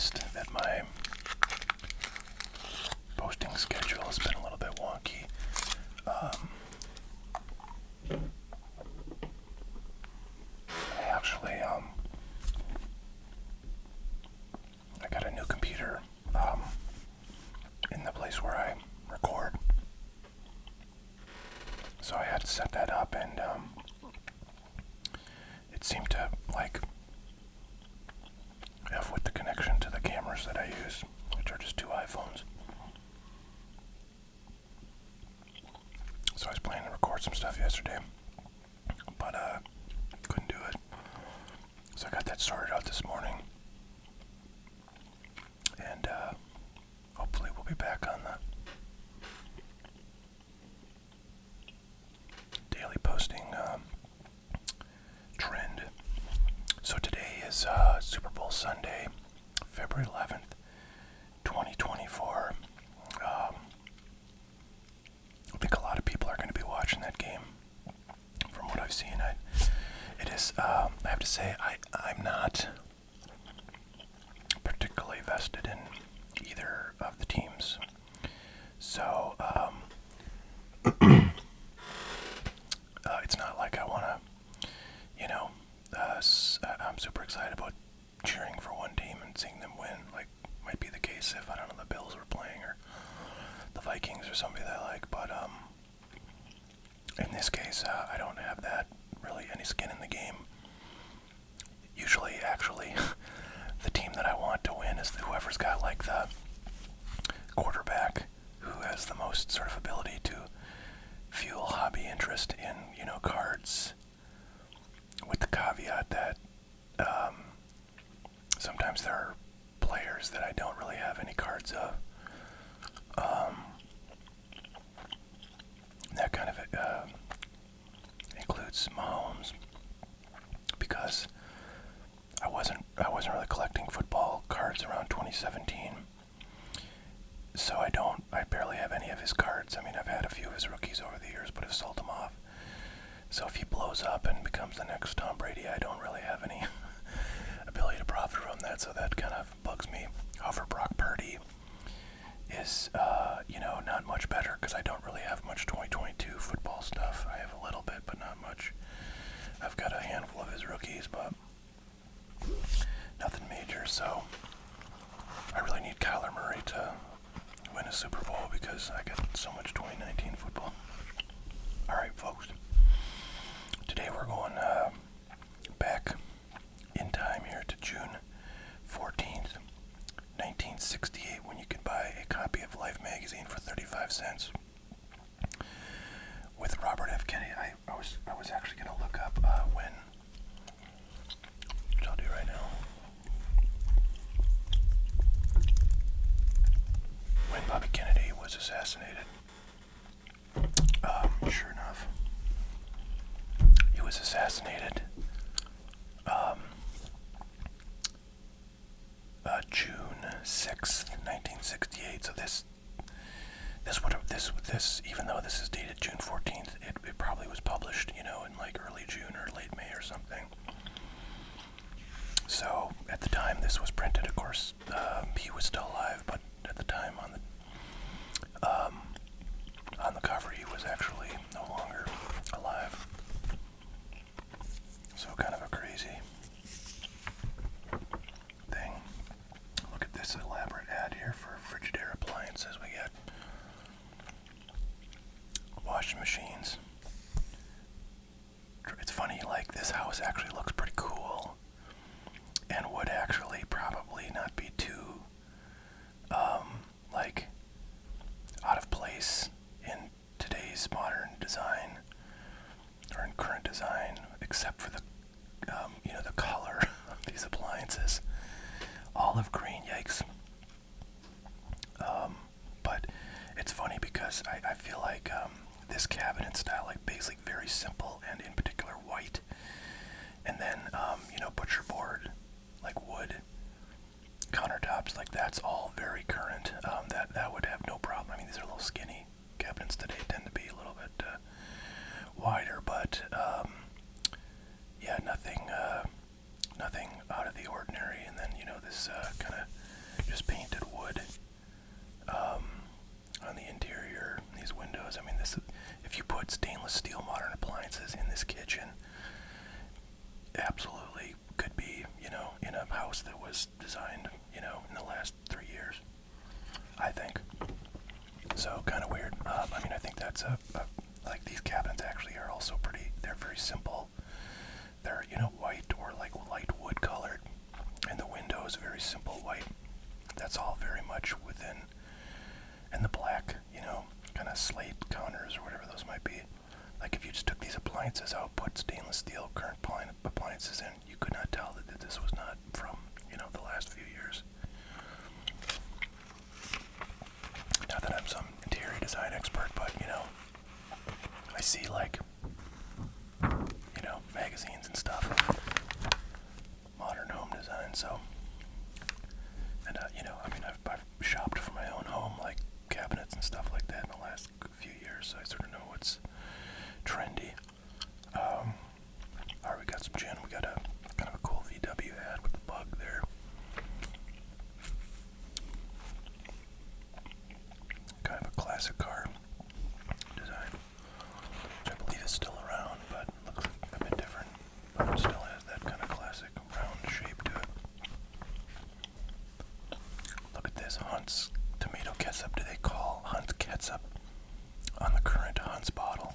noticed that my posting schedule has been a little bit wonky. I got a new computer in the place where I record. So I had to set that up, and it seemed to F with the connection to the cameras that I use, which are just two iPhones. So I was planning to record some stuff yesterday, but couldn't do it. So I got that sorted out this morning, and hopefully we'll be back on the daily posting trend. So today is Super Bowl Sunday, February 11th, 2024. I think a lot of people are going to be watching that game. From what I've seen, it is. I have to say, I'm not particularly vested in either of the teams. So it's not like I want to, I'm super excited about cheering for one team and seeing them win. Like, might be the case if, I don't know, the Bills were playing or the Vikings or somebody that I like. But in this case, I don't have that really any skin in the game. Usually, actually, the team that I want to win is whoever's got like the quarterback who has the most sort of ability to fuel hobby interest in, cards, with the caveat that sometimes there are players that I don't really have any cards of. That kind of includes Mahomes, because I wasn't really collecting football cards around 2017. So I barely have any of his cards. I mean, I've had a few of his rookies over the years, but I've sold them off. So if he blows up and becomes the next Tom Brady, I don't really have any ability to profit from that, so that kind of bugs me. However, Brock Purdy is, not much better, because I don't really have much 2022 football stuff. I have a little bit, but not much. I've got a handful of his rookies, but nothing major, so I really need Kyler Murray to win a Super Bowl, because I got so much 2019 football. Alright, folks. Today we're going back in time here to June 14th, 1968, when you could buy a copy of Life magazine for 35 cents. With Robert F. Kennedy, I was actually going to look up when, which I'll do right now, when Bobby Kennedy was assassinated. Sure enough, he was assassinated June 6th, 1968. So this even though this is dated June 14th, it probably was published, in like early June or late May or something. So at the time this was printed, of course, he was still alive, but at the time on the cover he was actually no longer alive. So kind of a crazy thing. Look at this elaborate ad here for Frigidaire appliances. We got washing machines. It's funny, like, this house actually looks pretty cool and would actually probably not be too out of place in today's modern design or in current design, except for the the color of these appliances. Olive green, yikes. But it's funny because I feel like this cabinet style, like basically very simple and in particular white, and then butcher board, like wood countertops, like that's all very current. That would have no problem. I mean, these are little skinny cabinets today, tend to be a little bit wider, but yeah, nothing out of the ordinary. And then this kind of was designed, in the last 3 years, I think. So kind of weird. I mean, I think that's like these cabinets actually are also they're very simple. They're, white or like light wood colored, and the window is very simple white. That's all very much within, and the black, kind of slate counters or whatever those might be. Like if you just took these appliances out, put stainless steel current appliances in, you could not tell that this was not from, the last few years. Not that I'm some interior design expert, but, I see like, magazines and stuff of modern home design, so, and, I mean, I've shopped for my own home, like cabinets and stuff like that in the last few years, so I sort of know what's trendy. Alright, we got some gin. We got a kind of a cool VW ad with the bug there. Kind of a classic car design, which I believe is still around, but looks a bit different. But it still has that kind of classic round shape to it. Look at this, Hunt's tomato ketchup. Do they call Hunt's ketchup on the current Hunt's bottle?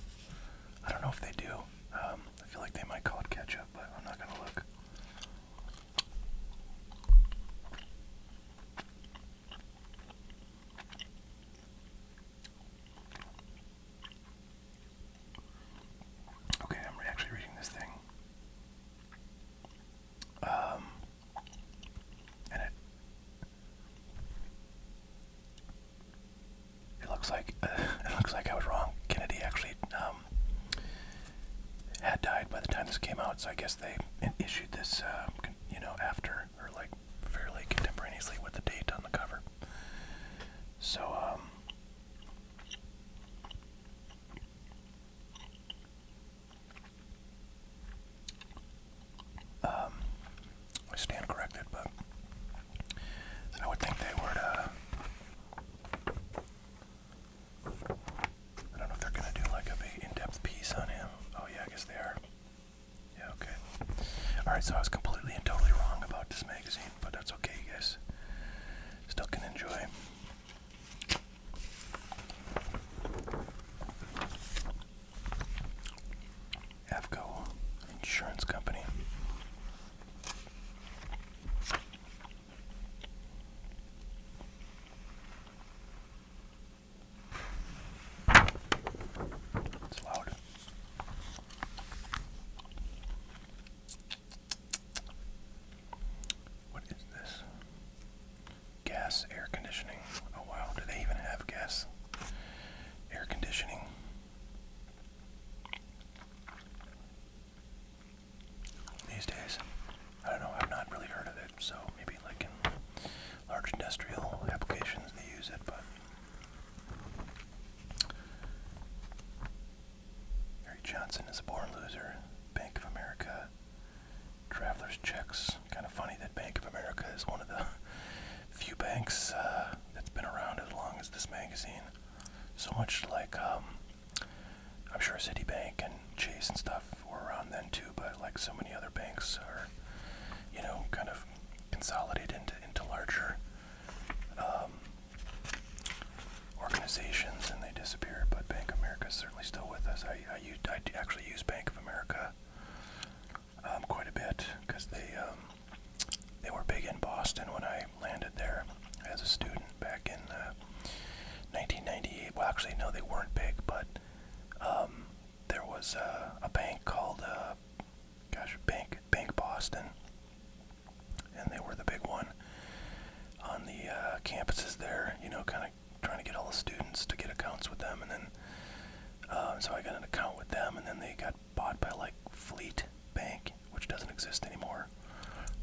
I don't know if they do. I feel like they might call it ketchup, but I'm not going to look. Okay, I'm actually reading this thing. And it looks like I was wrong. Kennedy actually had died by the time this came out, so I guess they issued this, after, or like fairly contemporaneously with the date on the cover. So, I stand corrected, but I would think they would, I don't know if they're gonna do like a big in-depth piece on him. Oh yeah, I guess they are. Yeah, okay. Alright, so I was completely and totally wrong about this magazine, but that's okay, you guys still can enjoy. Avco Insurance Company. It's loud. What is this? Gas air conditioning. Oh wow, do they even have gas air conditioning? These days? I don't know, I've not really heard of it, so maybe like in large industrial applications they use it, but Mary Johnson is a born loser. Bank of America. Traveler's checks. Kind of funny that Bank of America is one of the few banks that's been around as long as this magazine. So much like, I'm sure Citibank and Chase and stuff were around then too, but like so many other banks are, kind of consolidated into larger organizations and they disappear, but Bank of America is certainly still with us. I actually use Bank of America quite a bit because they were big in Boston when I landed there as a student back in 1998. Well, actually, no, they weren't big, but there was a bank called Bank Boston, and they were the big one on the campuses there. Kind of trying to get all the students to get accounts with them, and then so I got an account with them, and then they got bought by like Fleet Bank, which doesn't exist anymore.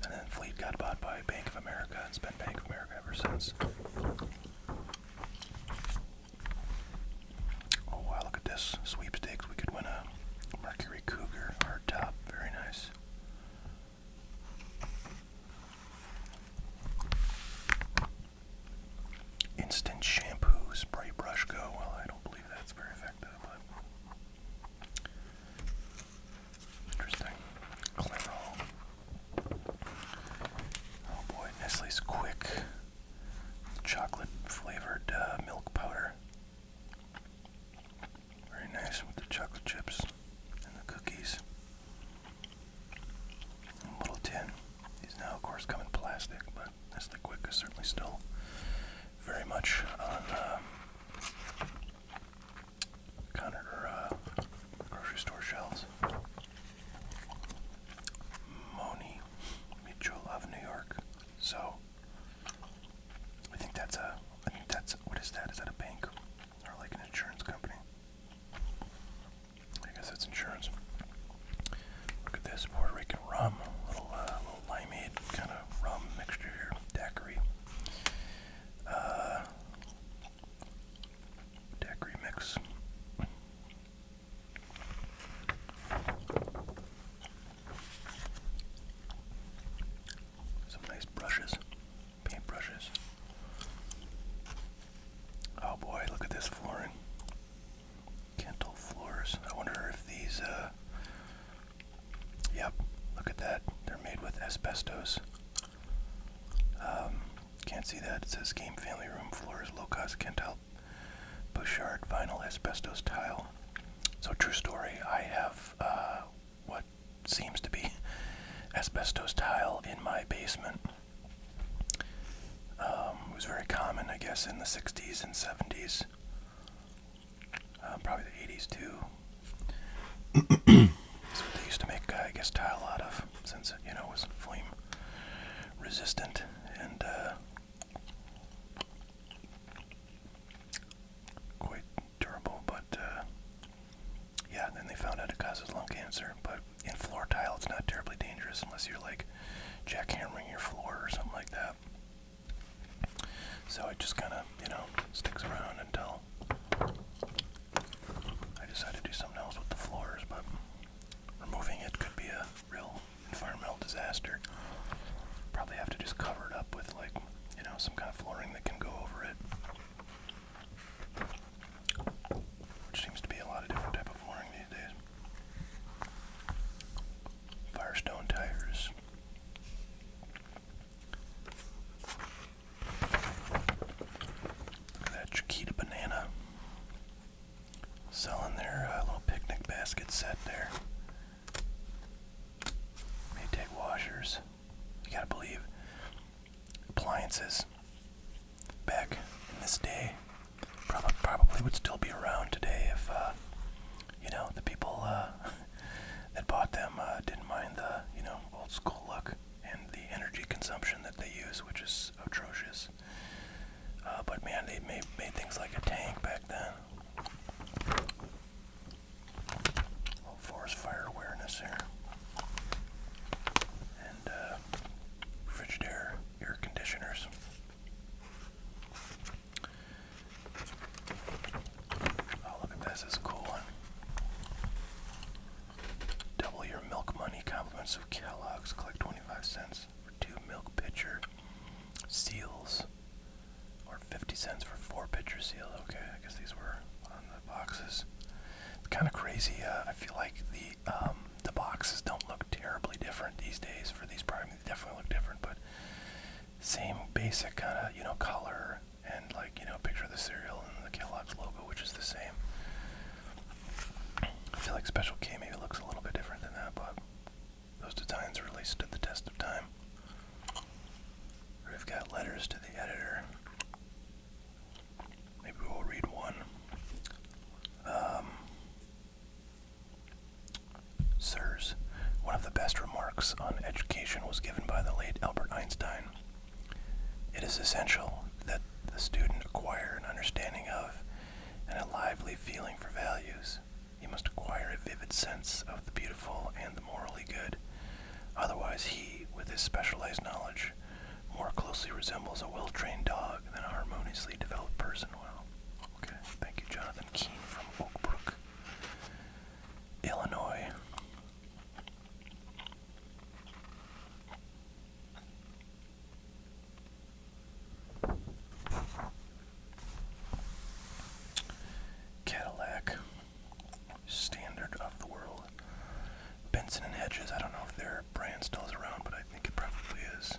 And then Fleet got bought by Bank of America, and it's been Bank of America ever since. Oh wow, look at this. Sweepstakes. We could win a Mercury Cougar hardtop. Very nice. Instant shampoo, spray brush go. Well, I don't believe that's very effective, but interesting. Clairol. Oh boy. this flooring. Kental floors. I wonder if these, yep, look at that. They're made with asbestos. Can't see that. It says game family room floors, low-cost Kental Bouchard vinyl asbestos tile. So true story, I have what seems to be asbestos tile in my basement. It was very common, I guess, in the 60s and 70s. Probably the 80s too. That's what they used to make, I guess, tile out of, since it, was flame resistant and quite durable. But yeah, then they found out it causes lung cancer. But in floor tile, it's not terribly dangerous unless you're like jackhammering your floor or something like that. So it just kind of, sticks around until I decide to do something else with the floors. But removing it could be a real environmental disaster. Probably have to just cover it up with, like, some kind of flooring that can go over it. Which seems to be a lot of different type of flooring these days. Firestone tires. Look at that Chiquita banana. Selling their little picnic basket set there. Maytag washers. You gotta believe appliances back in this day probably would still be around today if the people that bought them didn't mind the old school look and the energy consumption that they use, which is atrocious. But man, they made things like a tank back then. Little forest fire awareness here. And Frigidaire air conditioners. Oh, look at this. This is a cool one. Double your milk money. Compliments of Kellogg's. Collect 25 cents for 2 milk pitcher seals. Or 50 cents for 4 pitcher seals. Okay, I guess these were on the boxes. It's kind of crazy. I feel like the boxes don't look terribly different these days for these products. They definitely look different, but same basic kind of, color and, like, picture of the cereal and the Kellogg's logo, which is the same. I feel like Special K maybe looks a little bit different than that, but those designs really stood the test of time. We've got letters to the editor. Maybe we'll read one. Sirs, one of the best remarks on education was given by the late Albert Einstein. It is essential that the student acquire an understanding of and a lively feeling for values. He must acquire a vivid sense of the beautiful and the morally good. Otherwise he, with his specialized knowledge, more closely resembles a well-trained dog than a harmoniously developed person. Well, okay. Thank you, Jonathan Keene from Oak Brook, Illinois. Cadillac, standard of the world. Benson and Hedges, I don't know if their brand still is around, but I think it probably is.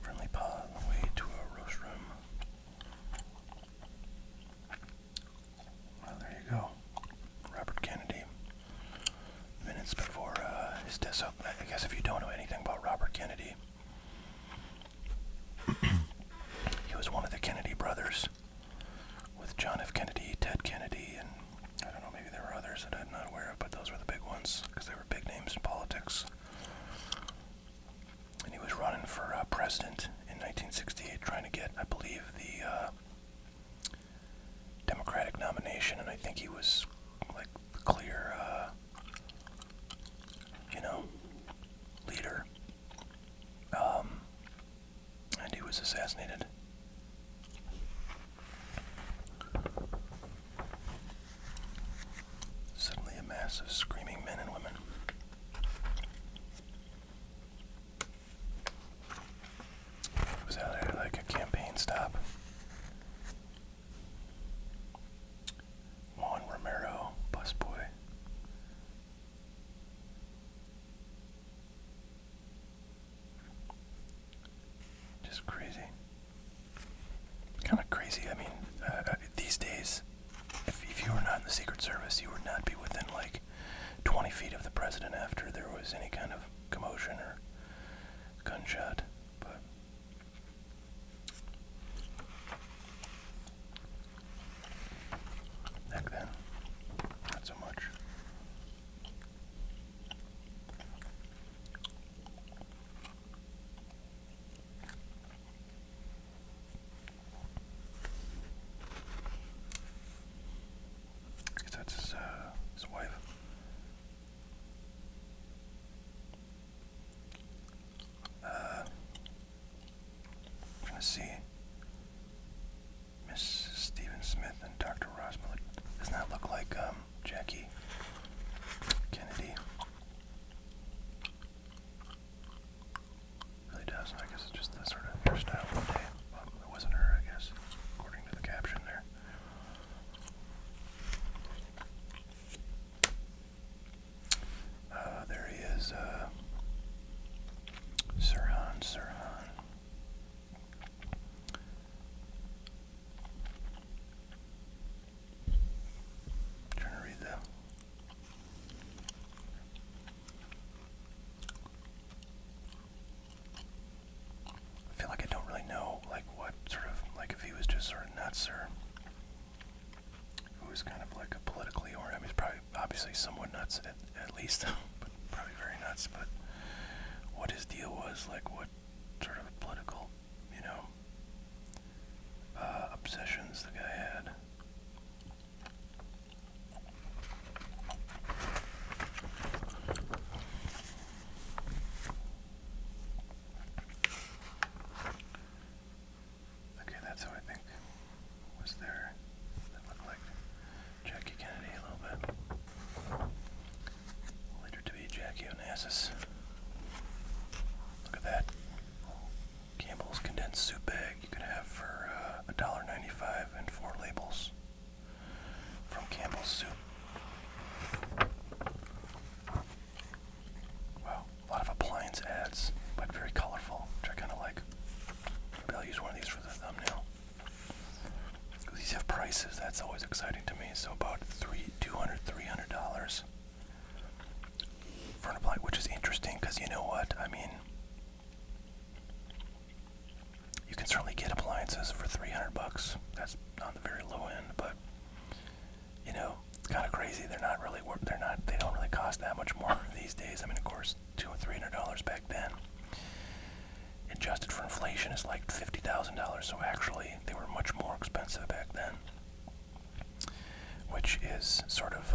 Friendly pod on the way to a roast room. Well, there you go. Robert Kennedy. Minutes before his death. So I guess if you don't know anything about Robert Kennedy, he was one of the Kennedy brothers with John F. Kennedy, Ted Kennedy, and I don't know, maybe there were others that I'm not aware of, but those were the big ones because they were big names in politics. And he was running for president in 1968, trying to get, I believe, the Democratic nomination, and I think he was like the clear, leader. And he was assassinated. Suddenly a mass of screaming men and women. crazy. I mean, these days, if you were not in the Secret Service, you would not be within like 20 feet of the president after there was any kind of commotion or gunshot. But back then, not so much. I guess that's his wife. Trying to see Miss Stephen Smith and Dr. Rosmiller. Doesn't that look like Jackie Kennedy? Really does. I guess it's just the sort of hairstyle of the day. Well, it wasn't her, I guess, according to the caption there. There he is, Sirhan. Trying to read them. I feel like I don't really know, like, what sort of, like, if he was just sort of nuts or who was kind of like a politically oriented. I mean, he's probably obviously somewhat nuts at least, but probably very nuts. But what his deal was, like, what sort of political, obsessions the guy had. Okay, that's who I think was there. That looked like Jackie Kennedy a little bit. Later to be Jackie Onassis. Look at that. Campbell's condensed soup bag you could have for $1.95 and 4 labels from Campbell's soup. Wow, a lot of Appliance ads, but very colorful, which I kind of like. Maybe I'll use one of these for the thumbnail. These have prices, that's always exciting to me. So about $300 for an appliance, which is interesting because you know what? I mean, you can certainly get appliances for $300. That's on the very low end, but it's kind of crazy. They don't really cost that much more these days. I mean, of course, $200 or $300 back then, adjusted for inflation, is like $50,000. So actually, they were much more expensive back then, which is sort of,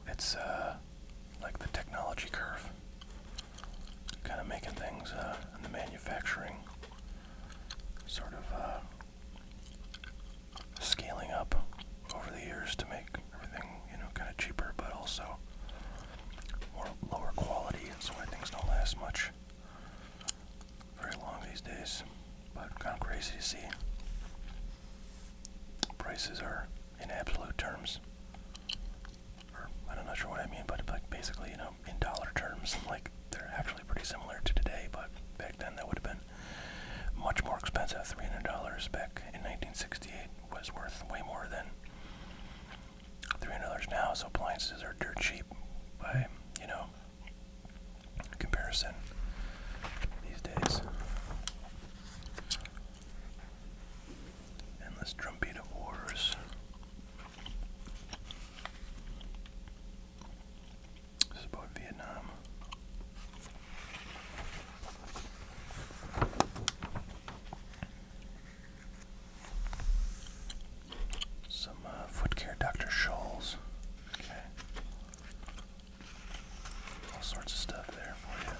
it's like the technology curve, kind of making things in the manufacturing sort of scaling up over the years to make everything, kind of cheaper, but also more lower quality. That's why things don't last much very long these days. But kind of crazy to see. Prices are in absolute terms, or I'm not sure what I mean, but like basically, in dollar terms, like they're actually pretty similar to today. But back then, that would have been much more expensive. $300 back in 1968 was worth way more than $300 now. So appliances are dirt cheap by comparison these days. Endless drumbeat of wars. This is about Vietnam. Some foot care, Dr. Scholl's. Okay. All sorts of stuff there for you.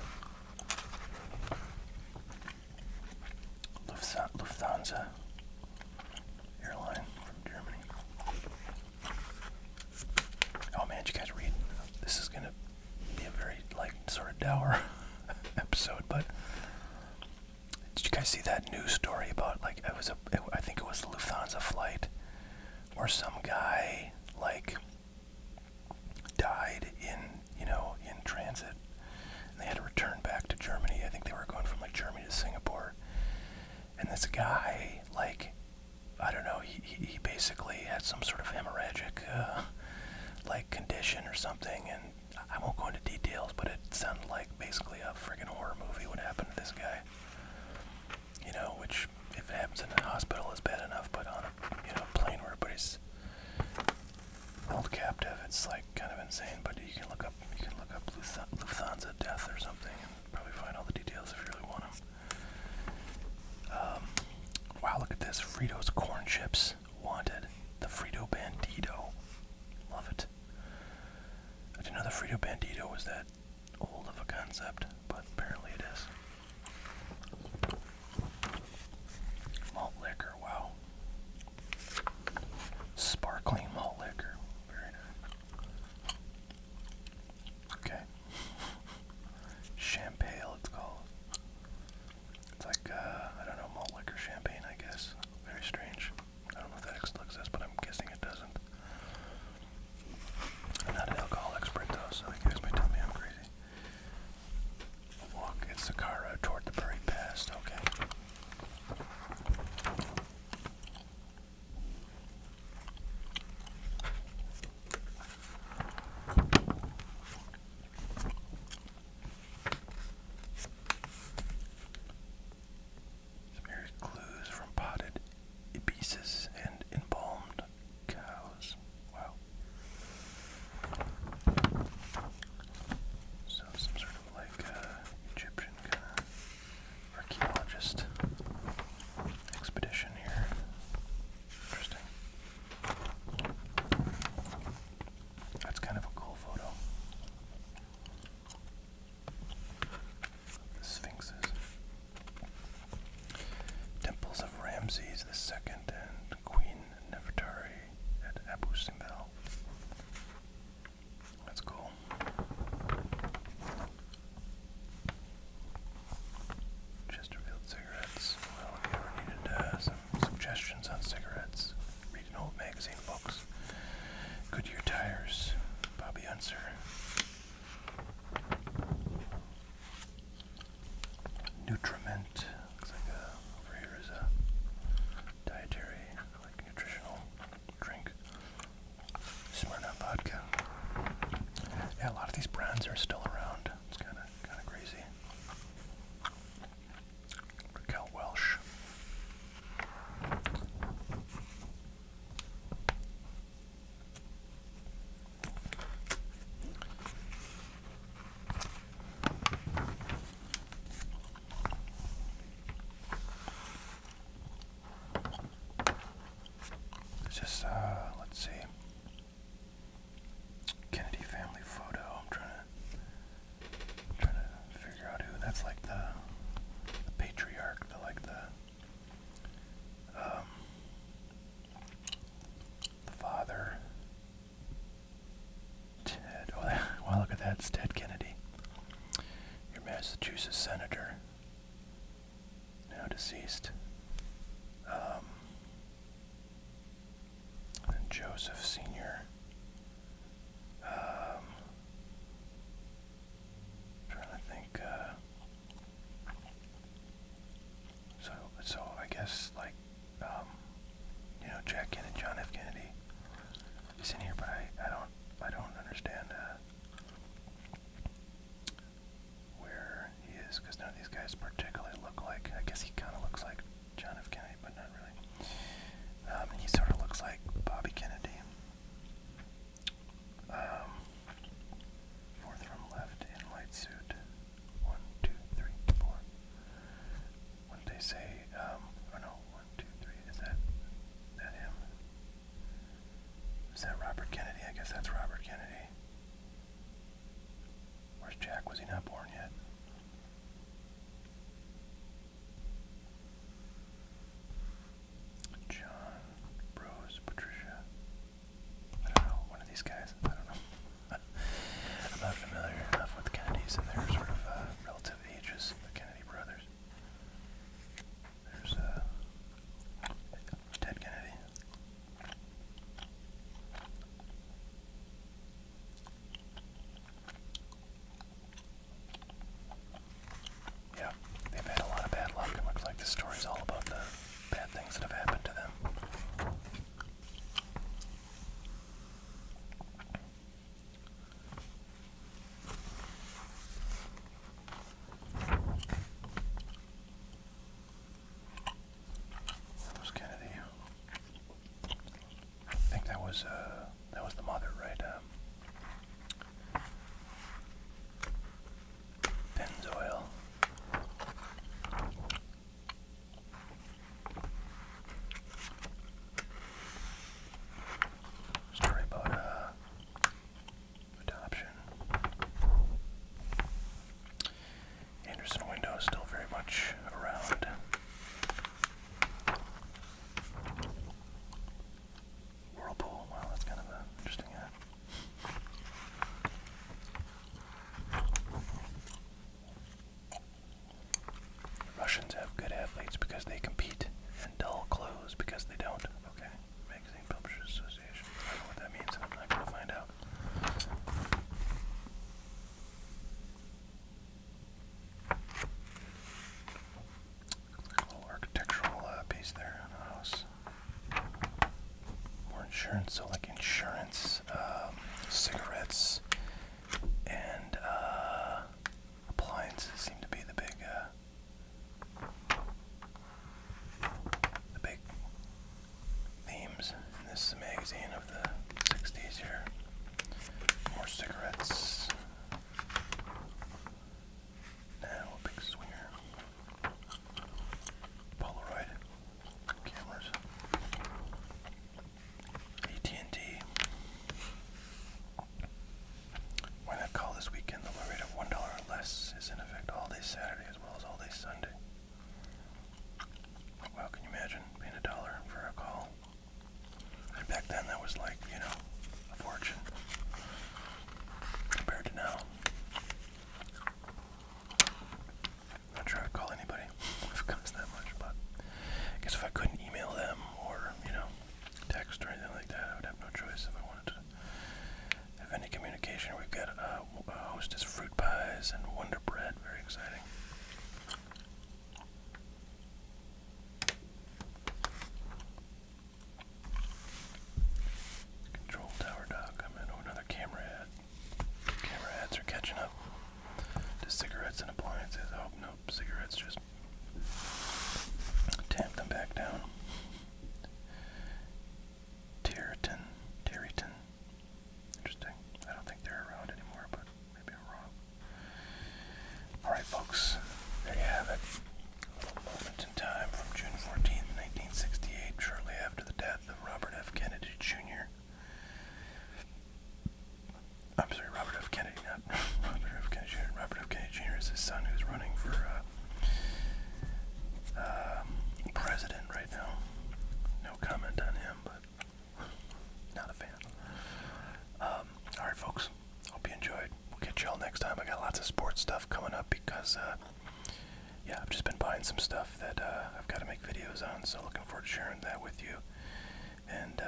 Lufthansa airline from Germany. Oh man, did you guys read? This is gonna be a very sort of dour episode, but did you guys see that news story about I think it was the Lufthansa flight where some guy died in transit, and they had to return back to Germany. I think they were going from Germany to Singapore, and this guy condition or something, and I won't go into details, but it sounded like basically a friggin' horror movie would happen to this guy. You know, which if it happens in a hospital is bad enough, but on a plane where everybody's held captive, it's like kind of insane. But you can look up Lufthansa death or something, and probably find all the details if you really want them. Wow, look at this. Fritos corn chips wanted. The Frito Bandito. Love it. I didn't know the Frito Bandito was that old of a concept, but apparently it is. Malt liquor, wow. Sparkling malt liquor. Very nice. Okay. Champagne, it's called. It's like, I don't know, malt liquor champagne, I guess. Very strange. I don't know if that still exists, but I'm guessing it doesn't. I'm not an alcohol expert, though, so you guys might tell me I'm crazy. Walk at Sakara toward the buried past, okay. Some eerie clues from potted ibises and embalmed cows. Wow. So some sort of like Egyptian kind of archaeologist expedition here. Interesting. That's kind of a cool photo. The Sphinxes. Temples of Ramses II and Queen Nefertari at Abu Simbel. That's cool. Chesterfield cigarettes. Well, if you ever needed some suggestions on cigarettes, read an old magazine, folks. Goodyear tires. Bobby Unser. Nutriment. Looks like over here is a dietary, like nutritional drink. Smirnoff vodka. Yeah, a lot of these brands are still around. It's kind of crazy. Raquel Welch. It's just, let's see. Kennedy family photo. I'm trying to figure out who. That's like the patriarch, the father. Ted. Oh, wow, look at that. It's Ted Kennedy. Your Massachusetts senator. Now deceased. And Joseph Sr. Trying to think. So I guess like Jack Kennedy, John F. Kennedy is in here, but I don't understand where he is, because none of these guys particularly look like. I guess he kind of looks like John F. Kennedy, but not really. He sort of looks like Bobby Kennedy. Fourth from left in white suit. 1, 2, 3, 4. What did they say? Oh no, 1, 2, 3. Is that him? Is that Robert Kennedy? I that was the mother, right? Pennzoil. Story about adoption. Anderson window is still very much around. Whirlpool, wow, that's kind of an interesting ad. Russians have good athletes because they compete, and dull clothes because they don't. Okay, Magazine Publishers Association. I don't know what that means, and I'm not going to find out. Looks like a little architectural piece there on a house. More insurance, so like insurance, cigarettes, and appliances seem to be the big themes in this magazine of the 60s here. More cigarettes. Now a big swinger. Polaroid cameras. AT&T. Why not call this weekend? The low rate of $1 or less is in effect all day Saturday as well as all day Sunday. Wow, can you imagine paying $1 for a call? And back then that was like, you know, a fortune compared to now. I'm not sure I'd call anybody if it costs that much, but I guess if I couldn't email them or, you know, text or anything like that, I would have no choice if I wanted to have any communication. We've got Hostess fruit pies and Wonder Bread, very exciting. Control Tower Dog coming. Oh, another camera ad. Camera ads are catching up to cigarettes and appliances. Oh, no, cigarettes just tamp them back down. Territon. Interesting. I don't think they're around anymore, but maybe I'm wrong. Alright, folks, there you have it. A little moment in time from June 14th, 1968, shortly after the death of Robert F. Kennedy Jr. I'm sorry, Robert F. Kennedy, not Robert F. Kennedy Jr. Robert F. Kennedy Jr. is his son who's running for president right now. No comment on him, but not a fan. Alright, folks, hope you enjoyed. We'll catch y'all next time. I got lots of sports stuff coming up because, yeah, I've just been buying some stuff that I've got to make videos on, so looking forward to sharing that with you. And,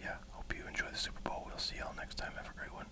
yeah, hope you enjoy the Super Bowl. We'll see y'all next time. Have a great one.